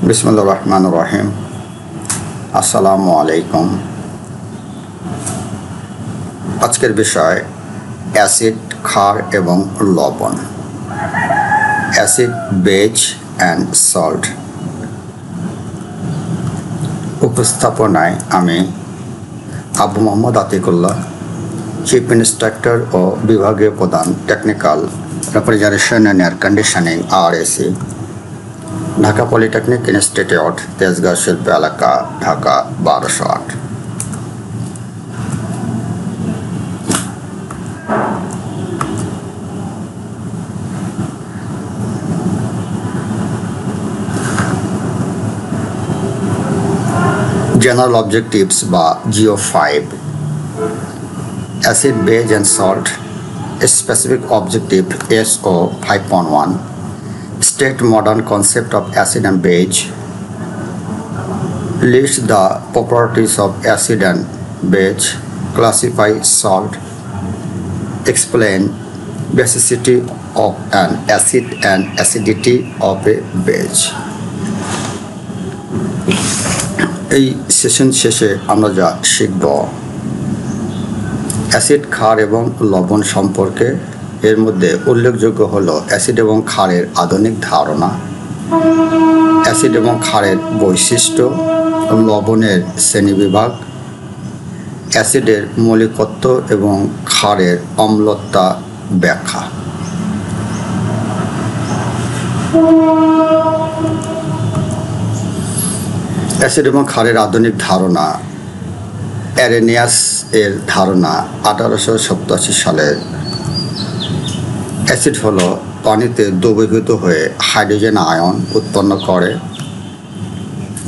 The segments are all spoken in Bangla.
বিসমিল্লাহির রহমানির রহিম। আসসালামু আলাইকুম। আজকের বিষয় অ্যাসিড, ক্ষার এবং লবণ। Acid, beige and salt. উপস্থাপনায় আমি আবু মোহাম্মদ আতিকুল্লাহ, চিফ ইন্সট্রাক্টর ও বিভাগীয় প্রধান, technical refrigeration and air conditioning, RAC, Dhaka polytechnic institute, Tejgaon শিল্প এলাকা, ঢাকা 1208। জেনারেল অবজেক্টিভস বা GO5। Acid, beige and salt. Specific objective SO 5.1। State modern concept of acid and base. List the properties of acid and base. Classify salt. Explain basicity of an acid and acidity of a base. এই সেশন শেষে আমরা যা শিখব অ্যাসিড, ক্ষার এবং লবণ সম্পর্কে। এর মধ্যে উল্লেখযোগ্য হলো অ্যাসিড এবং ক্ষারের আধুনিক ধারণা, অ্যাসিড এবং ক্ষারের বৈশিষ্ট্য, লবণের শ্রেণীবিভাগ, অ্যাসিডের মৌলিকত্ব এবং ক্ষারের অম্লতা ব্যাখ্যা। অ্যাসিড এবং ক্ষারের আধুনিক ধারণা। অ্যারেনিয়াস এর ধারণা 1887 সালের। অ্যাসিড হলো পানিতে দ্রবীভূত হয়ে হাইড্রোজেন আয়ন উৎপন্ন করে,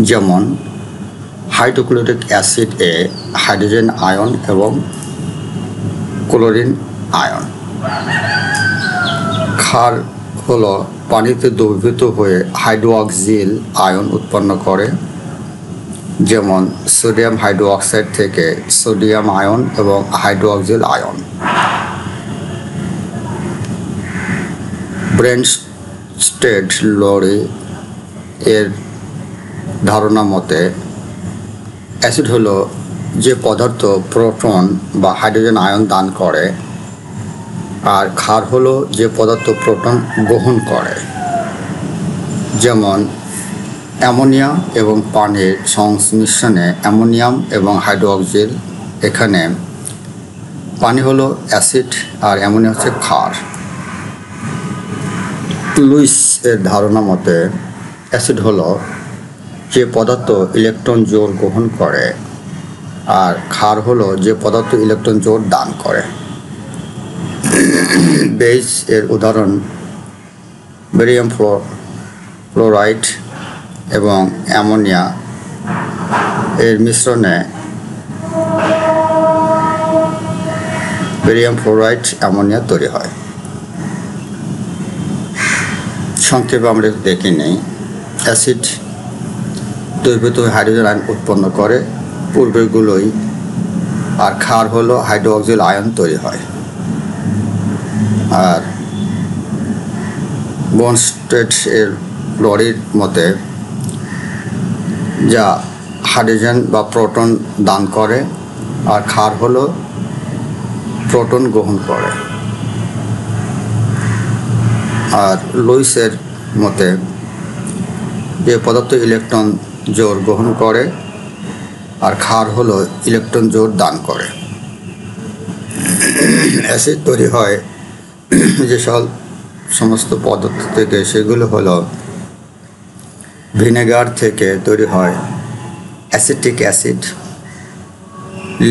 যেমন হাইড্রোক্লোরিক অ্যাসিড এ হাইড্রোজেন আয়ন এবং ক্লোরিন আয়ন। ক্ষার হলো পানিতে দ্রবীভূত হয়ে হাইড্রোক্সিল আয়ন উৎপন্ন করে, যেমন সোডিয়াম হাইড্রোক্সাইড থেকে সোডিয়াম আয়ন এবং হাইড্রোক্সিল আয়ন। ব্রেনস্টেড লরি এর ধারণা মতে অ্যাসিড হলো যে পদার্থ প্রোটন বা হাইড্রোজেন আয়ন দান করে, আর ক্ষার হলো যে পদার্থ প্রোটন গ্রহণ করে, যেমন অ্যামোনিয়া এবং পানির সংমিশ্রণে অ্যামোনিয়াম এবং হাইড্রোক্সিল। এখানে পানি হলো অ্যাসিড আর অ্যামোনিয়া হচ্ছে ক্ষার। লুইস এর ধারণা মতে অ্যাসিড হলো যে পদার্থ ইলেকট্রন জোর গ্রহণ করে, আর ক্ষার হলো যে পদার্থ ইলেকট্রন জোর দান করে। বেজ এর উদাহরণ বেরিয়াম ফ্লোরাইড এবং অ্যামোনিয়া এর মিশ্রণে বেরিয়াম ফ্লোরাইড অ্যামোনিয়া তৈরি হয়। সংক্ষেপে আমরা দেখে নেই। অ্যাসিড দ্রবীভূত হাইড্রোজেন আয়ন উৎপন্ন করে, পূর্বেরগুলোই। আর ক্ষার হলো হাইড্রোক্সিল আয়ন তৈরি হয়। আর ব্রেনস্টেড এর লরির মতে যা হাইড্রোজেন বা প্রোটন দান করে, আর ক্ষার হলো প্রোটন গ্রহণ করে। আর লুইসের মতে যে পদার্থ ইলেকট্রন জোর গ্রহণ করে, আর ক্ষার হলো ইলেকট্রন জোর দান করে। অ্যাসিড তৈরি হয় যে সমস্ত পদার্থ থেকে, সেগুলো হলো ভিনেগার থেকে তৈরি হয় অ্যাসিটিক অ্যাসিড,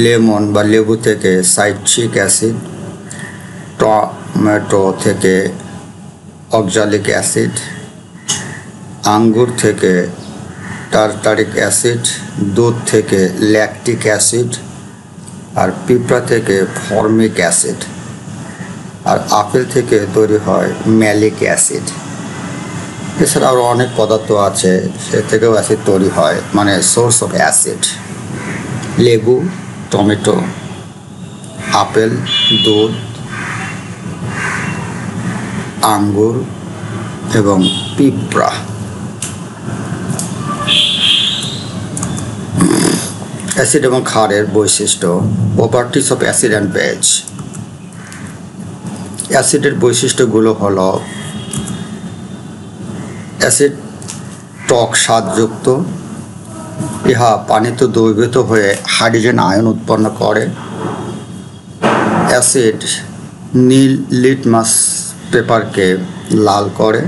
লেমন বা লেবু থেকে সাইট্রিক অ্যাসিড, টমেটো থেকে অক্সালিক অ্যাসিড, আঙ্গুর থেকে টার্টারিক অ্যাসিড, দুধ থেকে ল্যাকটিক অ্যাসিড, আর পিঁপড়া থেকে ফর্মিক অ্যাসিড, আর আপেল থেকে তৈরি হয় ম্যালিক অ্যাসিড। এছাড়া আরও অনেক পদার্থ আছে, সে থেকেও অ্যাসিড তৈরি হয়, মানে সোর্স অফ অ্যাসিড। লেবু, টমেটো, আপেল, দুধ, আঙ্গুর এবং পিঁপড়া। অ্যাসিড এবং ক্ষারের বৈশিষ্ট্য, properties of acid and base. অ্যাসিডের বৈশিষ্ট্যগুলো হলো অ্যাসিড টক স্বাদযুক্ত, ইহা পানিতে দ্রবীভূত হয়ে হাইড্রোজেন আয়ন উৎপন্ন করে। অ্যাসিড নীল লিটমাস পেপারকে লাল করে,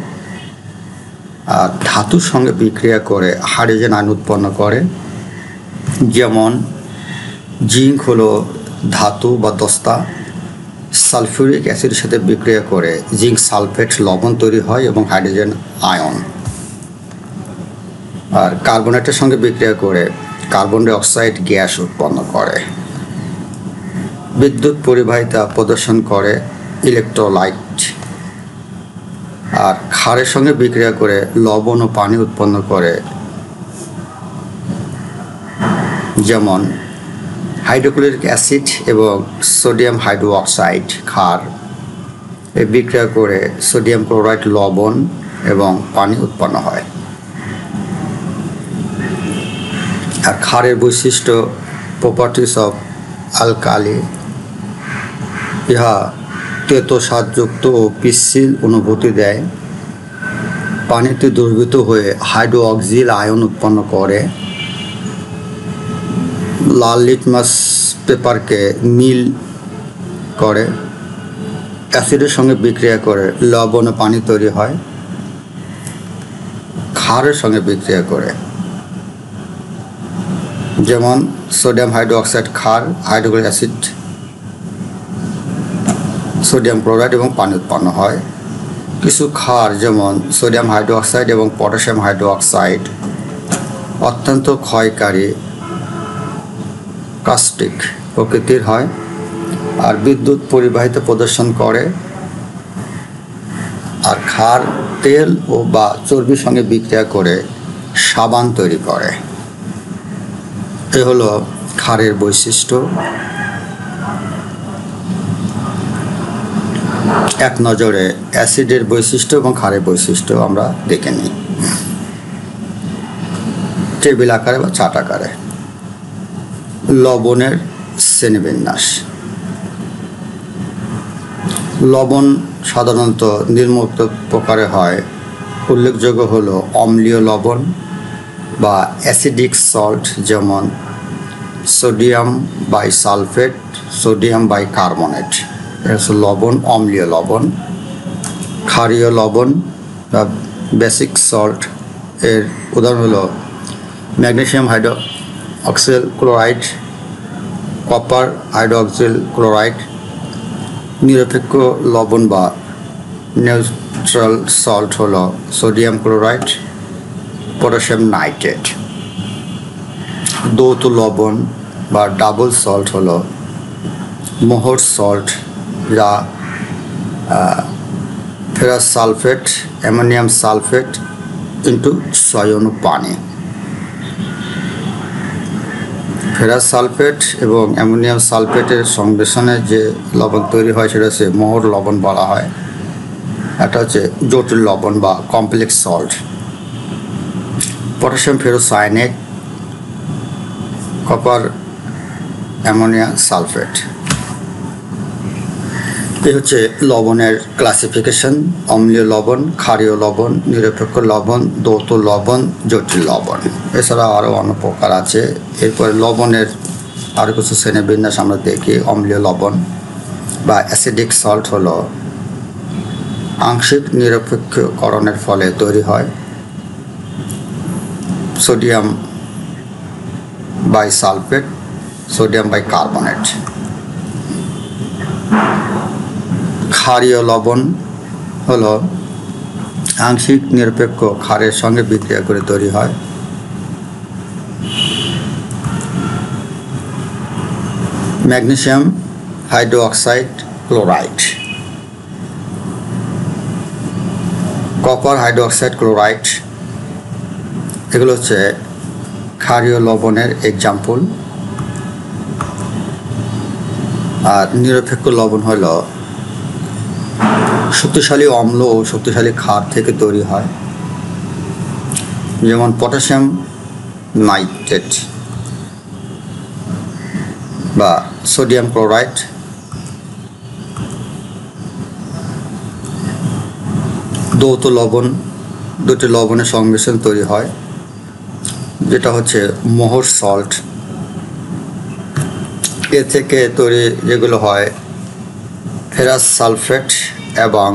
আর ধাতুর সঙ্গে বিক্রিয়া করে হাইড্রোজেন আয়ন উৎপন্ন করে। যেমন জিঙ্ক হলো ধাতু বা দস্তা, সালফিউরিক অ্যাসিডের সাথে বিক্রিয়া করে জিঙ্ক সালফেট লবণ তৈরি হয় এবং হাইড্রোজেন আয়ন। আর কার্বনেটের সঙ্গে বিক্রিয়া করে কার্বন ডাই অক্সাইড গ্যাস উৎপন্ন করে। বিদ্যুৎ পরিবাহিতা প্রদর্শন করে ইলেকট্রোলাইট। আর ক্ষারের সঙ্গে বিক্রিয়া করে লবণ ও পানি উৎপন্ন করে, যেমন হাইড্রোক্লোরিক অ্যাসিড এবং সোডিয়াম হাইড্রোক্সাইড ক্ষার এ বিক্রিয়া করে সোডিয়াম ক্লোরাইড লবণ এবং পানি উৎপন্ন হয়। আর ক্ষারের বৈশিষ্ট্য, প্রপার্টিস অফ অ্যালকালি, ইহা তেতো স্বাদযুক্ত ও পিচ্ছিল অনুভূতি দেয়, পানিতে দ্রবীভূত হয়ে হাইড্রোক্সিল আয়ন উৎপন্ন করে, লাল লিটমাস পেপারকে নীল করে, অ্যাসিডের সঙ্গে বিক্রিয়া করে লবণ ও পানি তৈরি হয়, ক্ষারের সঙ্গে বিক্রিয়া করে, যেমন সোডিয়াম হাইড্রোক্সাইড ক্ষার, হাইড্রোক্লোরিক অ্যাসিড, সোডিয়াম ক্লোরাইড এবং পানি উৎপন্ন হয়। কিছু ক্ষার যেমন সোডিয়াম হাইড্রোক্সাইড এবং পটাশিয়াম হাইড্রোক্সাইড অত্যন্ত ক্ষয়কারী কাস্টিক প্রকৃতির হয়, আর বিদ্যুৎ পরিবাহিত প্রদর্শন করে। আর ক্ষার তেল ও বা চর্বির সঙ্গে বিক্রিয়া করে সাবান তৈরি করে। এ হলো ক্ষারের বৈশিষ্ট্য। এক নজরে অ্যাসিডের বৈশিষ্ট্য এবং ক্ষারের বৈশিষ্ট্য আমরা দেখে নিই টেবিল আকারে বা চার্ট আকারে। লবণের শ্রেণীবিন্যাস। লবণ সাধারণত নিম্নোক্ত প্রকারে হয়। উল্লেখযোগ্য হলো অম্লীয় লবণ বা অ্যাসিডিক সল্ট, যেমন সোডিয়াম বাইসালফেট, সোডিয়াম বাইকার্বনেট, এটা হচ্ছে লবণ, অম্লীয় লবণ। ক্ষারীয় লবণ বা বেসিক সল্ট, এর উদাহরণ হলো magnesium hydroxyl chloride, copper hydroxyl chloride. নিরপেক্ষ লবণ বা নিউট্রাল সল্ট হলো সোডিয়াম ক্লোরাইড, পটাশিয়াম নাইট্রেট। দ্বৈত লবণ বা ডাবল সল্ট হলো মোহর সল্ট, যা ferrous sulphate, ammonium sulphate into 6 অণু পানি। ফেরাস সালফেট এবং অ্যামোনিয়াম সালফেটের সংমিশ্রণে যে লবণ তৈরি হয় সেটা হচ্ছে মোহর লবণ বলা হয়। এটা হচ্ছে জটিল লবণ বা complex salt. Potassium ferrocyanate, copper ammonia sulphate. এই হচ্ছে লবণের ক্লাসিফিকেশন: অম্লীয় লবণ, ক্ষারীয় লবণ, নিরপেক্ষ লবণ, দ্বৈত লবণ, জটিল লবণ। এছাড়া আরও অনেক প্রকার আছে। এরপরে লবণের আরও কিছু শ্রেণীবিন্যাস আমরা দেখি। অম্লীয় লবণ বা অ্যাসিডিক সল্ট হলো আংশিক নিরপেক্ষকরণের ফলে তৈরি হয়। Sodium bisulphate, sodium bicarbonate. ক্ষারীয় লবণ হলো আংশিক নিরপেক্ষ ক্ষারের সঙ্গে বিক্রিয়া করে তৈরি হয়। Magnesium hydroxide chloride, copper hydroxide chloride, এগুলো হচ্ছে ক্ষারীয় লবণের এক্সাম্পল। আর নিরপেক্ষ লবণ হলো শক্তিশালী অম্ল ও শক্তিশালী ক্ষার থেকে তৈরি হয়, যেমন পটাশিয়াম নাইট্রেট। বা সোডিয়াম ক্লোরাইড, যৌথ লবণ, দুটি লবণের সংমিশ্রণ তৈরি হয় যেটা হচ্ছে মোহর সল্ট। এ থেকে তৈরি যেগুলো হয় ফেরাস সালফেট এবং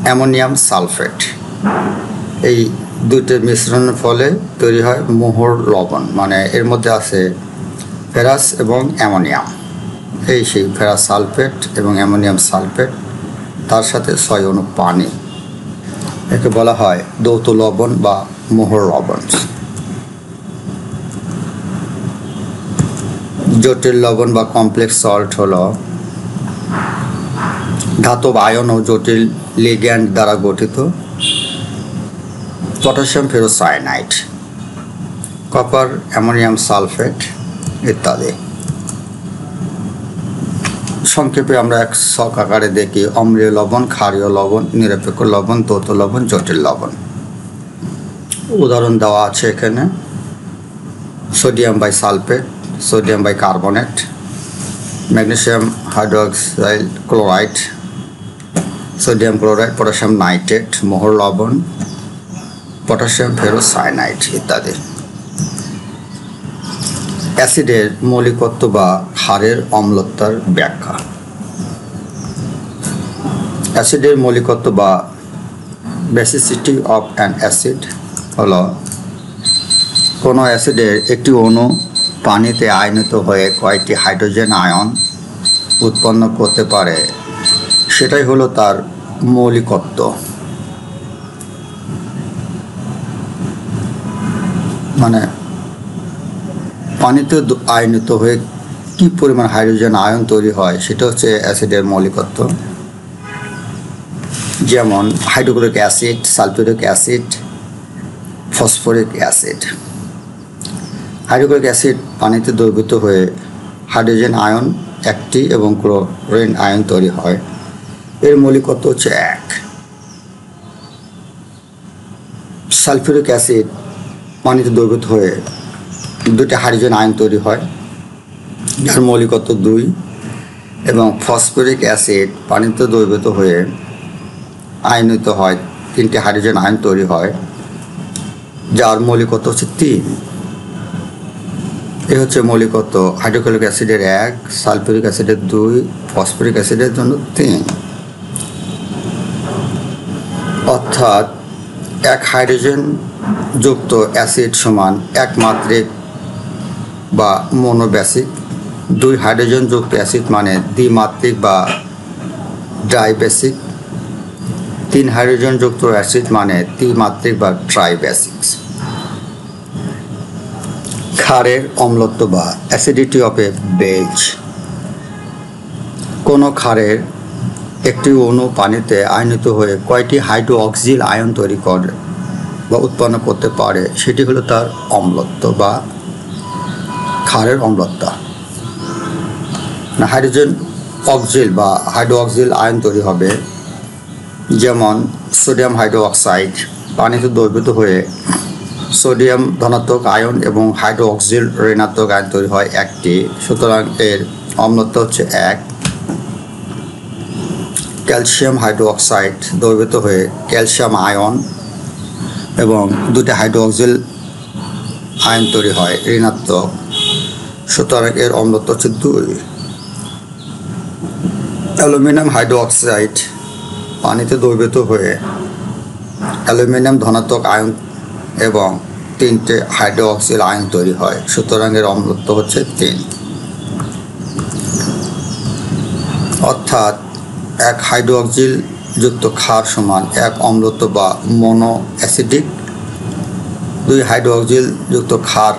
অ্যামোনিয়াম সালফেট, এই দুইটির মিশ্রণের ফলে তৈরি হয় মোহর লবণ। মানে এর মধ্যে আছে ফেরাস এবং অ্যামোনিয়াম, এই সেই ফেরাস সালফেট এবং অ্যামোনিয়াম সালফেট, তার সাথে 6 অণু পানি, একে বলা হয় যৌথ লবণ বা মোহর লবণ। জটিল লবণ বা কমপ্লেক্স সল্ট হলো ধাতব আয়ন ও জটিল লিগ্যান্ড দ্বারা গঠিত potassium ferrocyanide, copper, ammonium sulphate ইত্যাদি। সংক্ষেপে আমরা এক ছক আকারে দেখি অম্লীয় লবণ, ক্ষারীয় লবণ, নিরপেক্ষ লবণ, যৌথ লবণ, জটিল লবণ। উদাহরণ দেওয়া আছে এখানে: sodium bisulphate, sodium bicarbonate, magnesium hydroxide chloride, sodium chloride, potassium nitrate, Mohr লবণ, পটাশিয়াম ফেরোসায়ানাইড ইত্যাদি। অ্যাসিডের মৌলিকত্ব বা ক্ষারের অম্লতার ব্যাখ্যা। অ্যাসিডের মৌলিকত্ব বা বেসিসিটি অফ অ্যান অ্যাসিড হল কোনো অ্যাসিডের একটি অণু পানিতে আয়নিত হয়ে কয়েকটি হাইড্রোজেন আয়ন উৎপন্ন করতে পারে, সেটাই হলো তার মৌলিকত্ব। মানে পানিতে আয়নিত হয়ে কি পরিমাণ হাইড্রোজেন আয়ন তৈরি হয় সেটা হচ্ছে অ্যাসিডের মৌলিকত্ব। যেমন hydrochloric acid, sulphuric acid, phosphoric acid. Hydrochloric acid পানিতে দ্রবীভূত হয়ে হাইড্রোজেন আয়ন একটি এবং ক্লোরিন আয়ন তৈরি হয়, এর মৌলিকত্ব হচ্ছে 1। সালফিউরিক অ্যাসিড পানিতে দ্রবীভূত হয়ে 2টি হাইড্রোজেন আয়ন তৈরি হয়, যার মৌলিকত্ব 2। এবং ফসফরিক অ্যাসিড পানিতে দ্রবীভূত হয়ে আয়নিত হয়, 3টি হাইড্রোজেন আয়ন তৈরি হয়, যার মৌলিকত্ব হচ্ছে 3। এই হচ্ছে মৌলিকত্ব হাইড্রোক্লোরিক অ্যাসিডের 1, সালফিউরিক অ্যাসিডের 2, ফসফরিক অ্যাসিডের জন্য 3। অর্থাৎ এক হাইড্রোজেন যুক্ত অ্যাসিড সমান একমাত্রিক বা মনোবেসিক, 2 হাইড্রোজেন যুক্ত অ্যাসিড মানে দ্বিমাত্রিক বা ডাইবেসিক, 3 হাইড্রোজেন যুক্ত অ্যাসিড মানে ত্রিমাত্রিক বা ট্রাইবেসিক। ক্ষারের অম্লত্ব বা অ্যাসিডিটি অফ এ বেজ। কোনো ক্ষারের একটি অণু পানিতে আয়নিত হয়ে কয়টি হাইড্রোক্সিল আয়ন তৈরি করে বা উৎপন্ন করতে পারে সেটি হলো তার অম্লত্ব বা ক্ষারের অম্লতা। হাইড্রোজেন অক্সিল বা হাইড্রোক্সিল আয়ন তৈরি হবে, যেমন সোডিয়াম হাইড্রোক্সাইড পানিতে দ্রবীভূত হয়ে সোডিয়াম ধনাত্মক আয়ন এবং হাইড্রোক্সিল ঋণাত্মক আয়ন তৈরি হয় একটি, সুতরাং এর অম্লত্ব হচ্ছে 1। ক্যালসিয়াম হাইড্রোক্সাইড দ্রবীভূত হয়ে ক্যালসিয়াম আয়ন এবং 2টি হাইড্রোক্সিল আয়ন তৈরি হয় ঋণাত্মক, সুতরাং এর অম্লত্ব হচ্ছে 2। অ্যালুমিনিয়াম হাইড্রোক্সাইড পানিতে দ্রবীভূত হয়ে অ্যালুমিনিয়াম ধনাত্মক আয়ন এবং 3টে হাইড্রোক্সিল আয়ন তৈরি হয়, সুতরাং এর অম্লত্ব হচ্ছে 3। অর্থাৎ এক হাইড্রোক্সিল যুক্ত ক্ষার সমান 1 অম্লত্ব বা মনো অ্যাসিডিক, 2 হাইড্রোক্সিল যুক্ত ক্ষার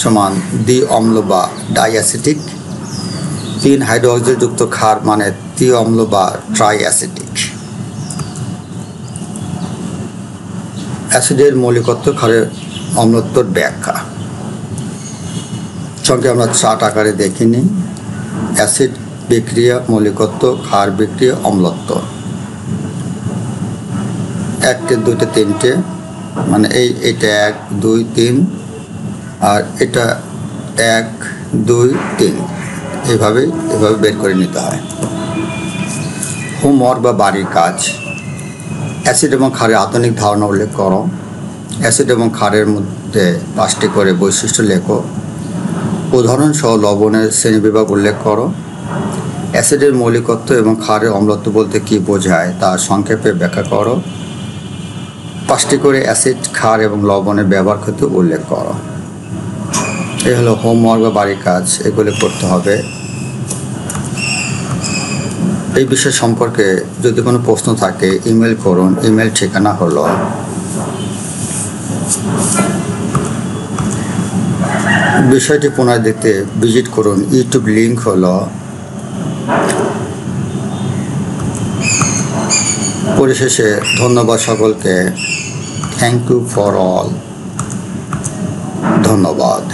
সমান দ্বি অম্ল বা ডাইঅ্যাসিডিক, 3 হাইড্রোক্সিল যুক্ত ক্ষার মানে ত্রি অম্ল বা ট্রাই অ্যাসিডিক। অ্যাসিডের মৌলিকত্ব, ক্ষারের অম্লত্বর ব্যাখ্যা। সঙ্গে আমরা চার্ট আকারে দেখে নিই। অ্যাসিড বিক্রিয়া, মৌলিকত্ব, ক্ষার বিক্রিয়া, অম্লত্ব। 1টে 2টে 3টে, মানে এইটা 1 2 3, আর এটা 1 2 3 এভাবে বের করে নিতে হয়। হোমওয়ার্ক বা বাড়ির কাজ। অ্যাসিড এবং ক্ষারের আধুনিক ধারণা উল্লেখ করো। অ্যাসিড এবং ক্ষারের মধ্যে 5টি করে বৈশিষ্ট্য লেখো। উদাহরণসহ লবণের শ্রেণীবিভাগ উল্লেখ করো। অ্যাসিডের মৌলিকত্ব এবং ক্ষারের অম্লত্ব বলতে কী বোঝায় তা সংক্ষেপে ব্যাখ্যা করো। 5টি করে অ্যাসিড, ক্ষার এবং লবণের ব্যবহার ক্ষেত্রে উল্লেখ করো। এই হলো হোমওয়ার্ক বা বাড়ির কাজ, এগুলি করতে হবে। এই বিষয় সম্পর্কে যদি কোনো প্রশ্ন থাকে ইমেল করুন। ইমেল ঠিকানা হলো বিষয়টি পুনরায় দেখতে ভিজিট করুন। ইউটিউব লিঙ্ক হলো পরিশেষে ধন্যবাদ সকলকে। Thank you for all. ধন্যবাদ।